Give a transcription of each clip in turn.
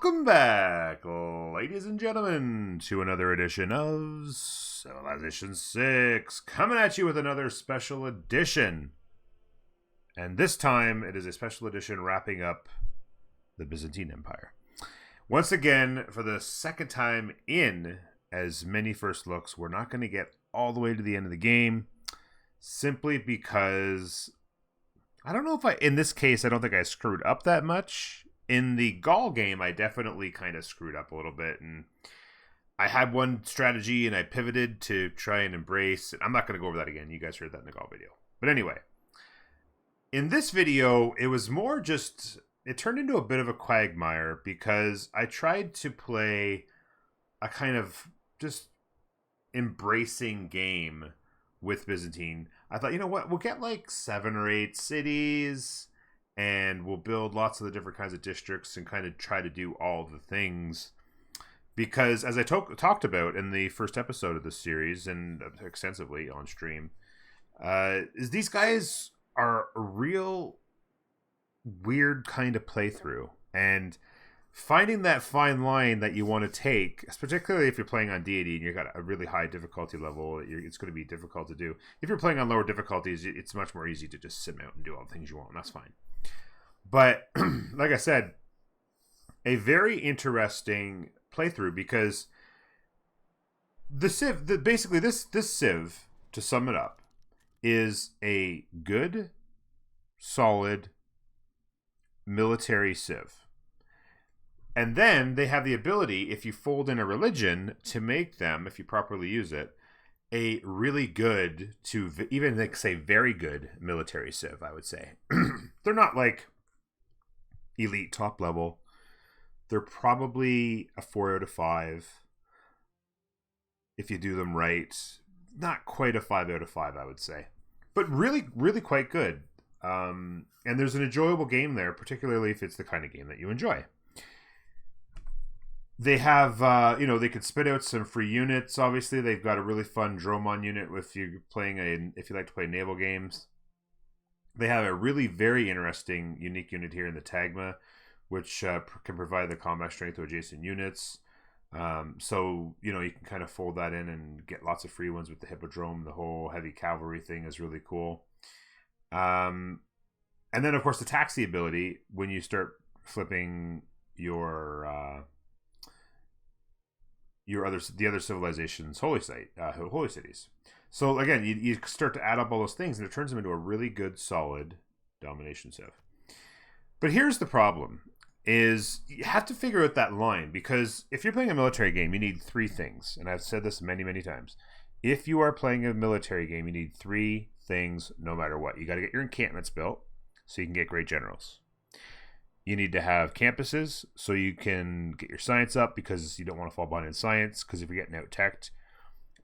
Welcome back, ladies and gentlemen, to another edition of Civilization 6, coming at you with another special edition. And this time, it is a special edition wrapping up the Byzantine Empire. Once again, for the second time in as many first looks, we're not going to get all the way to the end of the game, simply because, I don't know if in this case, I don't think I screwed up that much. In the Gaul game, I definitely kind of screwed up a little bit, and I had one strategy, and I pivoted to try and embrace. I'm not going to go over that again. You guys heard that in the Gaul video. But anyway, in this video, it was more just, it turned into a bit of a quagmire, because I tried to play a kind of just embracing game with Byzantine. I thought, you know what, we'll get like 7 or 8 cities, and we'll build lots of the different kinds of districts and kind of try to do all the things. Because as I talked about in the first episode of this series, and extensively on stream, is these guys are a real weird kind of playthrough. And finding that fine line that you want to take, particularly if you're playing on deity and you've got a really high difficulty level, it's going to be difficult to do. If you're playing on lower difficulties, it's much more easy to just sit out and do all the things you want, and that's fine. But, like I said, a very interesting playthrough, because the Civ, basically this Civ, to sum it up, is a good, solid military Civ. And then they have the ability, if you fold in a religion, to make them, if you properly use it, a really good to even, like, say, very good military Civ, I would say. They're not like elite top level. They're probably a 4 out of 5 if you do them right. Not quite a 5 out of 5, I would say, but really, really quite good. And there's an enjoyable game there, particularly if it's the kind of game that you enjoy. They have, they could spit out some free units. Obviously, they've got a really fun Dromon unit if you like to play naval games. They have a really very interesting, unique unit here in the Tagma, which can provide the combat strength to adjacent units. So, you can kind of fold that in and get lots of free ones with the Hippodrome. The whole heavy cavalry thing is really cool. And then, of course, the taxi ability, when you start flipping the other civilizations' holy cities. So again, you start to add up all those things, and it turns them into a really good, solid domination Civ. But here's the problem, is you have to figure out that line, because if you're playing a military game, you need 3 things. And I've said this many, many times. If you are playing a military game, you need 3 things no matter what. You got to get your encampments built so you can get great generals. You need to have campuses so you can get your science up, because you don't want to fall behind in science, because if you're getting out-teched,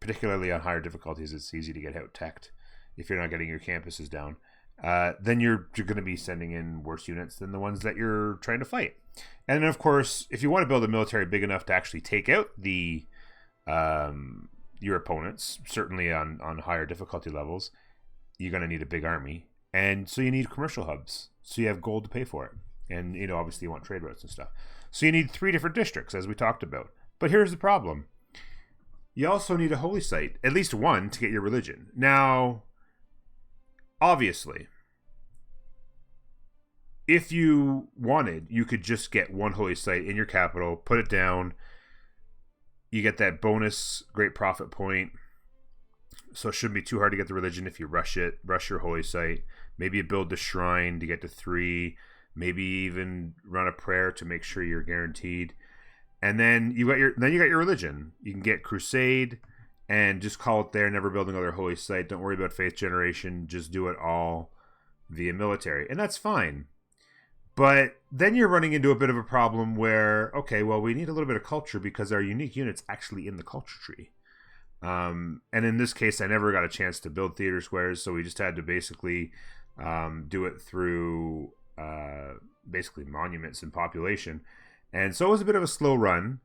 particularly on higher difficulties, it's easy to get out-teched if you're not getting your campuses down. Then you're going to be sending in worse units than the ones that you're trying to fight. And then, of course, if you want to build a military big enough to actually take out your opponents, certainly on higher difficulty levels, you're going to need a big army. And so you need commercial hubs, so you have gold to pay for it. And, obviously you want trade routes and stuff. So you need 3 different districts, as we talked about. But here's the problem. You also need a holy site, at least one, to get your religion. Now, obviously, if you wanted, you could just get one holy site in your capital, put it down. You get that bonus great profit point. So it shouldn't be too hard to get the religion if you rush your holy site. Maybe you build the shrine to get to 3. Maybe even run a prayer to make sure you're guaranteed. And then you got your religion. You can get crusade and just call it there, never build another holy site. Don't worry about faith generation. Just do it all via military. And that's fine. But then you're running into a bit of a problem where, okay, well, we need a little bit of culture, because our unique unit's actually in the culture tree. And in this case, I never got a chance to build theater squares, so we just had to basically do it through basically monuments and population. And so it was a bit of a slow run.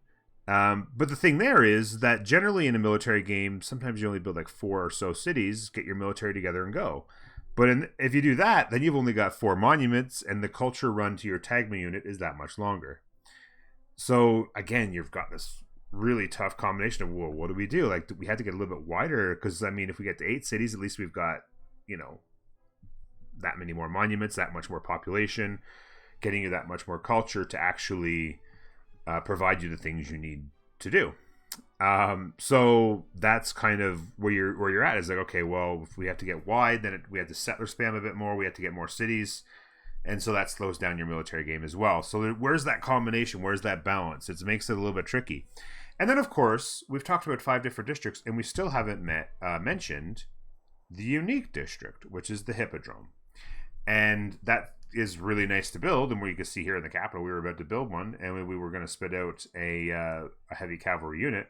But the thing there is that generally in a military game, sometimes you only build like 4 or so cities, get your military together and go. But if you do that, then you've only got 4 monuments, and the culture run to your Tagma unit is that much longer. So again, you've got this really tough combination of, well, what do we do? Like, we had to get a little bit wider because, I mean, if we get to 8 cities, at least we've got, you know, that many more monuments, that much more population, getting you that much more culture to actually provide you the things you need to do. So that's kind of where you're at. Is like, okay, well, if we have to get wide, then we have to settler spam a bit more. We have to get more cities. And so that slows down your military game as well. So where's that combination? Where's that balance? It makes it a little bit tricky. And then, of course, we've talked about 5 different districts, and we still haven't mentioned the unique district, which is the Hippodrome. And that is really nice to build. And where you can see here in the capital, we were about to build one, and we were going to spit out a heavy cavalry unit.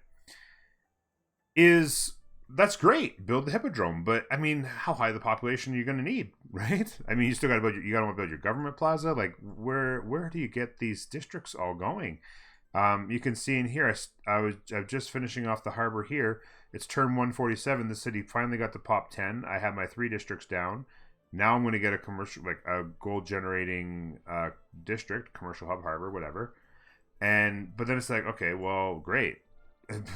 That's great, build the Hippodrome, but I mean, how high the population are you going to need, right? I mean, you still got to build your government plaza. Like, where do you get these districts all going? You can see in here, I'm just finishing off the harbor here. It's turn 147. The city finally got to pop 10. I have my 3 districts down. Now I'm going to get a commercial, like a gold generating district, commercial hub, harbor, whatever. But then it's like, okay, well, great.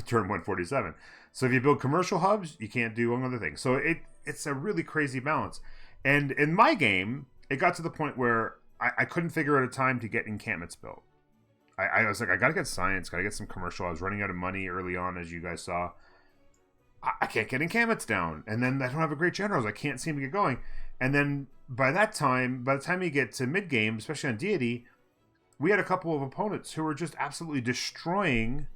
Turn 147. So if you build commercial hubs, you can't do other things. So it's a really crazy balance. And in my game, it got to the point where I couldn't figure out a time to get encampments built. I was like, I got to get science, got to get some commercial. I was running out of money early on, as you guys saw. I can't get encampments down. And then I don't have a great generals. I can't seem to get going. And then by the time you get to mid-game, especially on Deity, we had a couple of opponents who were just absolutely destroying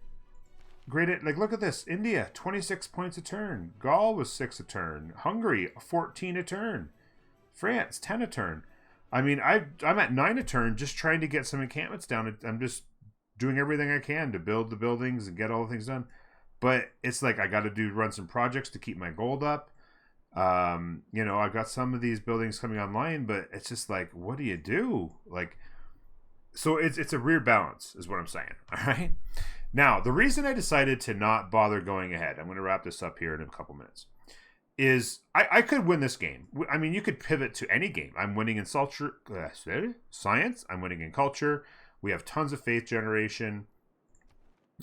great. Like, look at this. India, 26 points a turn. Gaul was 6 a turn. Hungary, 14 a turn. France, 10 a turn. I mean, I'm at 9 a turn just trying to get some encampments down. I'm just doing everything I can to build the buildings and get all the things done. But it's like I got to run some projects to keep my gold up. I've got some of these buildings coming online, but it's just like, what do you do? Like, so it's a weird balance is what I'm saying. All right. Now, the reason I decided to not bother going ahead, I'm going to wrap this up here in a couple minutes, is I could win this game. I mean, you could pivot to any game. I'm winning in science. I'm winning in culture. We have tons of faith generation.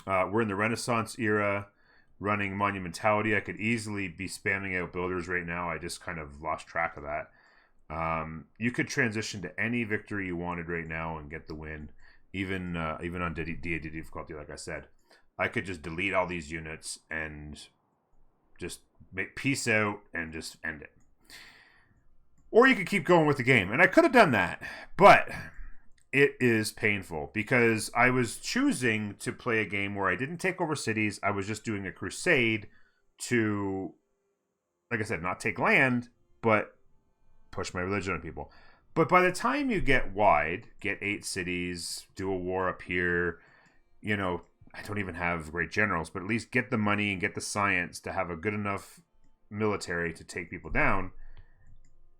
We're in the Renaissance era, running monumentality. I could easily be spamming out builders right now. I just kind of lost track of that. You could transition to any victory you wanted right now and get the win. Even on Deity Difficulty, like I said, I could just delete all these units and just make peace out and just end it. Or you could keep going with the game, and I could have done that, but it is painful because I was choosing to play a game where I didn't take over cities. I was just doing a crusade to, like I said, not take land, but push my religion on people. But by the time you get wide, get 8 cities, do a war up here, I don't even have great generals, but at least get the money and get the science to have a good enough military to take people down.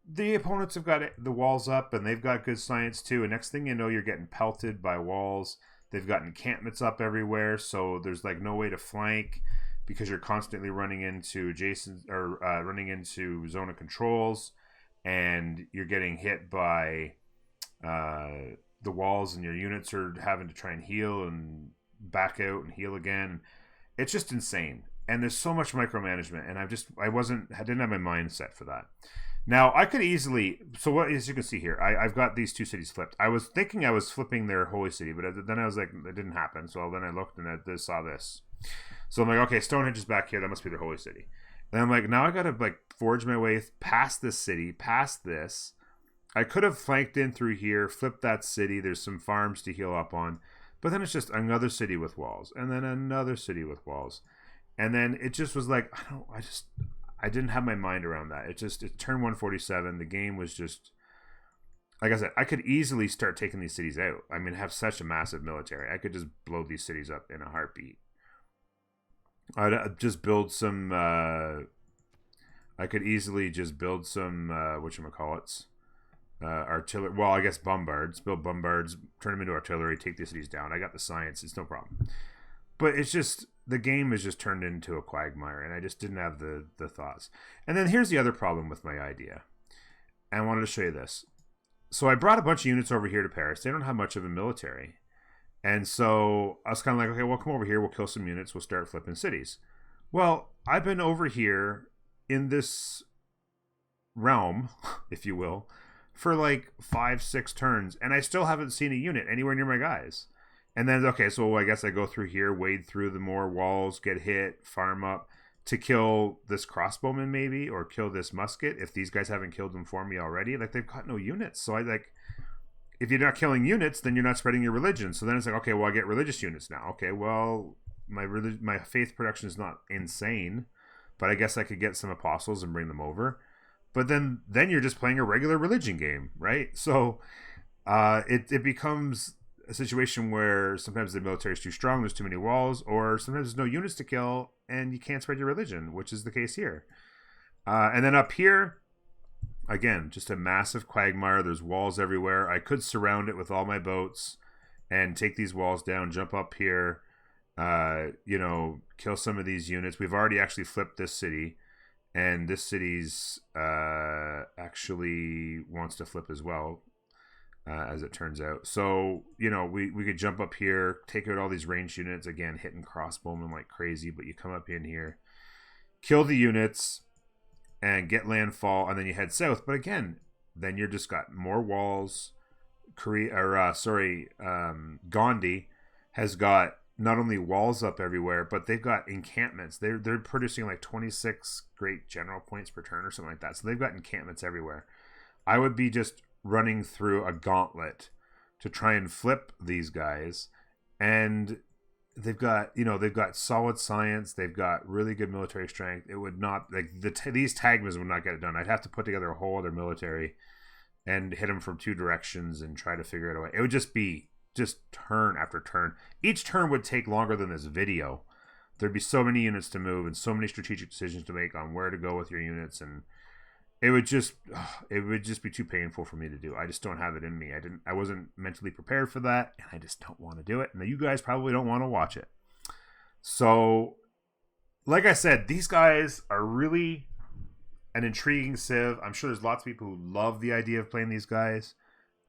The opponents have got the walls up, and they've got good science too. And next thing you know, you're getting pelted by walls. They've got encampments up everywhere, so there's like no way to flank because you're constantly running into running into zone of controls. And you're getting hit by the walls, and your units are having to try and heal and back out and heal again. It's just insane. And there's so much micromanagement, and I didn't have my mind set for that. Now, I could easily, as you can see here, I've got these 2 cities flipped. I was thinking I was flipping their holy city, but then I was like, it didn't happen. So then I looked and I saw this. So I'm like, okay, Stonehenge is back here. That must be their holy city. And I'm like, now I got to forge my way past this city, past this. I could have flanked in through here, flipped that city. There's some farms to heal up on. But then it's just another city with walls. And then another city with walls. And then it just was like, I didn't have my mind around that. It turned 147. The game was just, like I said, I could easily start taking these cities out. I mean, have such a massive military. I could just blow these cities up in a heartbeat. I'd just build some. I could easily just build some whatchamacallits, artillery. Well, I guess bombards. Build bombards, turn them into artillery, take the cities down. I got the science. It's no problem. But it's just the game has just turned into a quagmire, and I just didn't have the thoughts. And then here's the other problem with my idea. And I wanted to show you this. So I brought a bunch of units over here to Paris. They don't have much of a military. And so I was kind of like, okay, well, come over here. We'll kill some units. We'll start flipping cities. Well, I've been over here in this realm, if you will, for like 5-6 turns, and I still haven't seen a unit anywhere near my guys. And then, okay, so I guess I go through here, wade through the more walls, get hit, farm up to kill this crossbowman maybe, or kill this musket if these guys haven't killed them for me already. Like, they've got no units. So I like, if you're not killing units, then you're not spreading your religion. So then it's like, okay, well, I get religious units now. Okay, well, my faith production is not insane, but I guess I could get some apostles and bring them over. But then you're just playing a regular religion game, right? So it becomes a situation where sometimes the military is too strong, there's too many walls, or sometimes there's no units to kill, and you can't spread your religion, which is the case here. And then up here, again, just a massive quagmire. There's walls everywhere. I could surround it with all my boats and take these walls down, jump up here, kill some of these units. We've already actually flipped this city, and this city's actually wants to flip as well, as it turns out. So, we could jump up here, take out all these ranged units, again, hitting crossbowmen like crazy, but you come up in here, kill the units, and get landfall, and then you head south. But again, then you're just got more walls. Gandhi has got not only walls up everywhere, but they've got encampments. They're producing like 26 great general points per turn or something like that. So they've got encampments everywhere. I would be just running through a gauntlet to try and flip these guys, and they've got solid science, they've got really good military strength. It would not, like, these tagmas would not get it done. I'd have to put together a whole other military and hit them from 2 directions and try to figure it out. It would just be turn after turn. Each turn would take longer than this video. There'd be so many units to move and so many strategic decisions to make on where to go with your units, and it would just be too painful for me to do. I just don't have it in me. I wasn't mentally prepared for that, and I just don't want to do it. And you guys probably don't want to watch it. So, like I said, these guys are really an intriguing civ. I'm sure there's lots of people who love the idea of playing these guys.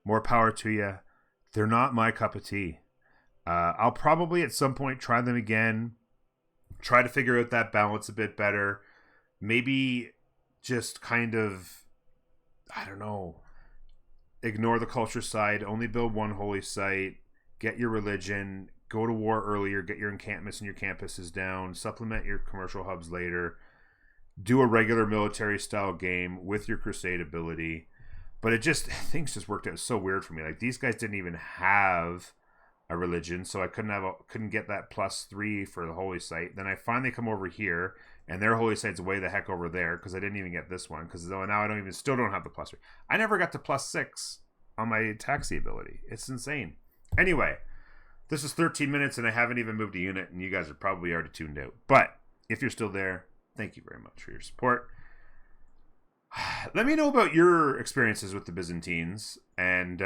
More power to you. They're not my cup of tea. I'll probably at some point try them again. Try to figure out that balance a bit better. Maybe just kind of, I don't know, ignore the culture side, only build one holy site, get your religion, go to war earlier, get your encampments and your campuses down, supplement your commercial hubs later, do a regular military style game with your crusade ability. But things just worked out so weird for me. Like, these guys didn't even have a religion, so I couldn't get that +3 for the holy site. Then I finally come over here, and their holy site's way the heck over there, because I didn't even get this one, because now I still don't have the +3. I never got to +6 on my taxi ability. It's insane. Anyway, this is 13 minutes, and I haven't even moved a unit, and you guys are probably already tuned out. But if you're still there, thank you very much for your support. Let me know about your experiences with the Byzantines, and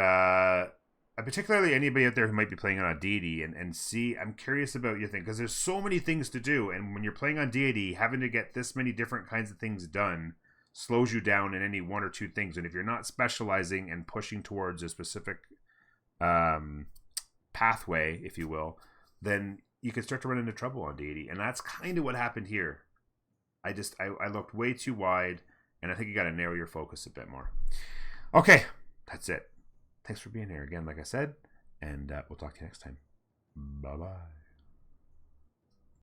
particularly anybody out there who might be playing on Deity, and see, I'm curious about your thing, because there's so many things to do, and when you're playing on Deity, having to get this many different kinds of things done slows you down in any 1 or 2 things. And if you're not specializing and pushing towards a specific pathway, if you will, then you can start to run into trouble on Deity. And that's kind of what happened here. I looked way too wide, and I think you got to narrow your focus a bit more. Okay, that's it. Thanks for being here again, like I said, and we'll talk to you next time. Bye-bye.